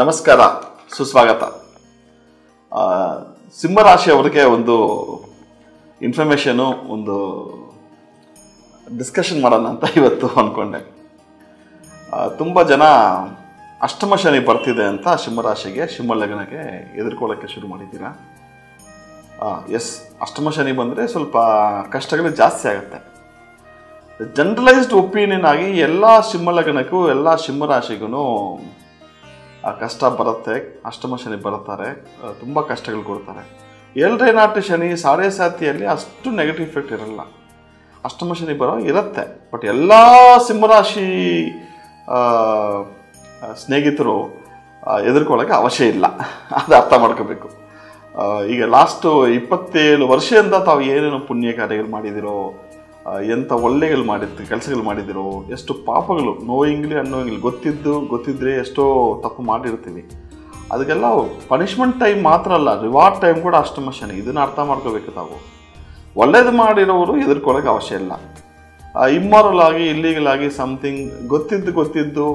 ನಮಸ್ಕಾರ, ಸುಸ್ವಾಗತ. ಸಿಂಹರಾಶಿಯವರಿಗೆ ಒಂದು ಇನ್ಫಾರ್ಮೇಷನು, ಒಂದು ಡಿಸ್ಕಷನ್ ಮಾಡೋಣ ಅಂತ ಇವತ್ತು ಅಂದ್ಕೊಂಡೆ. ತುಂಬ ಜನ ಅಷ್ಟಮ ಶನಿ ಬರ್ತಿದೆ ಅಂತ ಸಿಂಹರಾಶಿಗೆ, ಸಿಂಹಲಗ್ನಕ್ಕೆ ಎದುರ್ಕೊಳ್ಳೋಕ್ಕೆ ಶುರು ಮಾಡಿದ್ದೀರಾ. ಎಸ್, ಅಷ್ಟಮ ಶನಿ ಬಂದರೆ ಸ್ವಲ್ಪ ಕಷ್ಟಗಳು ಜಾಸ್ತಿ ಆಗುತ್ತೆ. ಜನರಲೈಸ್ಡ್ ಒಪಿನಿಯನ್ ಆಗಿ ಎಲ್ಲ ಸಿಂಹಲಗ್ನಕ್ಕೂ ಎಲ್ಲ ಸಿಂಹರಾಶಿಗೂ ಕಷ್ಟ ಬರುತ್ತೆ. ಅಷ್ಟಮ ಶನಿ ಬರುತ್ತಾರೆ, ತುಂಬ ಕಷ್ಟಗಳು ಕೊಡ್ತಾರೆ. 7ನೇ ನಾಟಿ ಶನಿ ಸಾಡೆ ಸಾತಿಯಲ್ಲಿ ಅಷ್ಟು ನೆಗೆಟಿವ್ ಇಫೆಕ್ಟ್ ಇರಲ್ಲ. ಅಷ್ಟಮ ಶನಿ ಬರೋ ಇರುತ್ತೆ, ಬಟ್ ಎಲ್ಲ ಸಿಂಹರಾಶಿ ಸ್ನೇಹಿತರು ಎದುರ್ಕೊಳ್ಳೋಕ್ಕೆ ಅವಶ್ಯ ಇಲ್ಲ. ಅದು ಅರ್ಥ ಮಾಡ್ಕೋಬೇಕು. ಈಗ ಲಾಸ್ಟು 27 ವರ್ಷದಿಂದ ತಾವು ಏನೇನು ಪುಣ್ಯ ಕಾರ್ಯಗಳು ಮಾಡಿದಿರೋ, ಎಂಥ ಒಳ್ಳೆಗಳು ಕೆಲಸಗಳು ಮಾಡಿದಿರೋ, ಎಷ್ಟು ಪಾಪಗಳು ನೋಯಿಂಗ್ಲಿ ಅನ್ನೋಂಗ್ಲಿ ಗೊತ್ತಿದ್ರೆ ಎಷ್ಟೋ ತಪ್ಪು ಮಾಡಿರ್ತೀವಿ. ಅದಕ್ಕೆಲ್ಲ ಪನಿಷ್ಮೆಂಟ್ ಟೈಮ್ ಮಾತ್ರ ಅಲ್ಲ, ರಿವಾರ್ಡ್ ಟೈಮ್ ಕೂಡ ಅಷ್ಟಮ ಶನಿ. ಇದನ್ನು ಅರ್ಥ ಮಾಡ್ಕೋಬೇಕು. ತಾವು ಒಳ್ಳೇದು ಮಾಡಿರೋರು ಎದುರ್ಕೊಳ್ಳೋಕೆ ಅವಶ್ಯ ಇಲ್ಲ. ಇಮ್ಮಾರಲ್ ಆಗಿ, ಇಲ್ಲೀಗಲ್ ಆಗಿ ಸಮಥಿಂಗ್ ಗೊತ್ತಿದ್ದು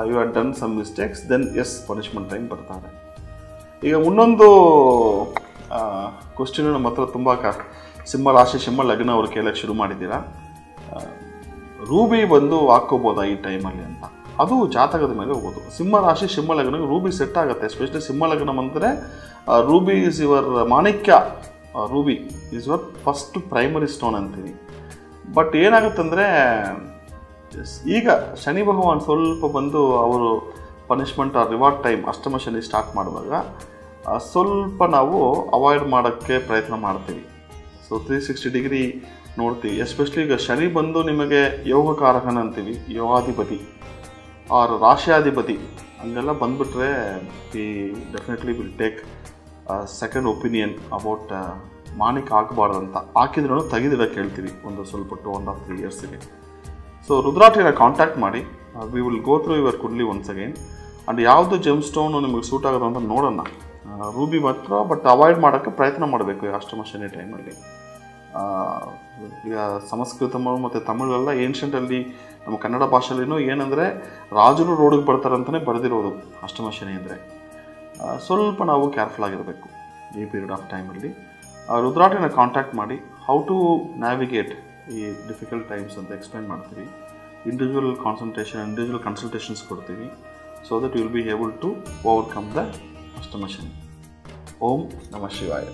you have done some mistakes, then yes, punishment time ಬರ್ತಾರೆ. ಈಗ ಇನ್ನೊಂದು ಕ್ವಶನ್ ನಮ್ಮ ಹತ್ರ ತುಂಬ ಸಿಂಹರಾಶಿ ಸಿಂಹ ಲಗ್ನ ಅವರು ಕೇಳಕ್ಕೆ ಶುರು ಮಾಡಿದ್ದೀರಾ. ರೂಬಿ ಬಂದು ಹಾಕ್ಕೋಬೋದಾ ಈ ಟೈಮಲ್ಲಿ ಅಂತ. ಅದು ಜಾತಕದ ಮೇಲೆ ಹೋಗೋದು. ಸಿಂಹರಾಶಿ ಸಿಂಹ ಲಗ್ನಕ್ಕೆ ರೂಬಿ ಸೆಟ್ ಆಗುತ್ತೆ. ಎಸ್ಪೆಷಲಿ ಸಿಂಹ ಲಗ್ನ ಅಂದರೆ ರೂಬಿ ಈಸ್ ಯುವರ್ ಮಾಣಿಕ್ಯ. Ruby is your first primary stone ಅಂತೀವಿ. ಬಟ್ ಏನಾಗುತ್ತಂದರೆ, ಈಗ ಶನಿ ಭಗವಾನ್ ಸ್ವಲ್ಪ ಬಂದು ಅವರು ಪನಿಷ್ಮೆಂಟ್ ಆರ್ ರಿವಾರ್ಡ್ ಟೈಮ್ ಅಷ್ಟಮ ಶನಿ ಸ್ಟಾರ್ಟ್ ಮಾಡುವಾಗ ಸ್ವಲ್ಪ ನಾವು ಅವಾಯ್ಡ್ ಮಾಡೋಕ್ಕೆ ಪ್ರಯತ್ನ ಮಾಡ್ತೀವಿ. ಸೊ 360 ಡಿಗ್ರಿ ನೋಡ್ತೀವಿ. ಎಸ್ಪೆಷಲಿ ಈಗ ಶನಿ ಬಂದು ನಿಮಗೆ ಯೋಗಕಾರಕನ ಅಂತೀವಿ, ಯೋಗಾಧಿಪತಿ ಆರ್ ರಾಶಿಯಾಧಿಪತಿ ಹಂಗೆಲ್ಲ ಬಂದುಬಿಟ್ರೆ V definitely will take second opinion about Manik ಹಾಕಬಾರ್ದು ಅಂತ. ಹಾಕಿದ್ರೂ ತೆಗೆದಿಡಕ್ಕೆ ಹೇಳ್ತೀವಿ ಒಂದು ಸ್ವಲ್ಪ 2.5-3 ಇಯರ್ಸಿಗೆ. ಸೊ ರುದ್ರಾಟಿನ ಕಾಂಟ್ಯಾಕ್ಟ್ ಮಾಡಿ, we will go through your kundli once again. And ಯಾವುದು ಜೆಮ್ ಸ್ಟೋನು ನಿಮಗೆ ಸೂಟ್ ಆಗೋದು ಅಂತ ನೋಡೋಣ. ರೂಬಿ ಮಾತ್ರ ಬಟ್ ಅವಾಯ್ಡ್ ಮಾಡೋಕ್ಕೆ ಪ್ರಯತ್ನ ಮಾಡಬೇಕು ಈ ಅಷ್ಟಮ ಶನಿ ಟೈಮಲ್ಲಿ. ಈಗ ಸಂಸ್ಕೃತ ಮತ್ತು ತಮಿಳೆಲ್ಲ ಏನ್ಷಂಟಲ್ಲಿ ನಮ್ಮ ಕನ್ನಡ ಭಾಷೆಯಲ್ಲಿನೂ ಏನಂದರೆ ರಾಜರು ರೋಡಿಗೆ ಬರ್ತಾರೆ ಅಂತಲೇ ಬರೆದಿರೋದು ಅಷ್ಟಮ ಶನಿ ಅಂದರೆ. ಸ್ವಲ್ಪ ನಾವು ಕೇರ್ಫುಲ್ ಆಗಿರಬೇಕು ಈ ಪೀರಿಯಡ್ ಆಫ್ ಟೈಮಲ್ಲಿ. ರುದ್ರಾಟಿನ ಕಾಂಟ್ಯಾಕ್ಟ್ ಮಾಡಿ ಹೌ ಟು ನ್ಯಾವಿಗೇಟ್ ಈ ಡಿಫಿಕಲ್ಟ್ ಟೈಮ್ಸ್ ಅಂತ ಎಕ್ಸ್ಪ್ಲೈನ್ ಮಾಡ್ತೀವಿ. ಇಂಡಿವಿಜುವಲ್ ಕನ್ಸಲ್ಟೇಷನ್ಸ್ ಕೊಡ್ತೀವಿ. So that you will be able to overcome the ಅಷ್ಟಮ ಶನಿ. ಓಂ ನಮಃ ಶಿವಾಯ.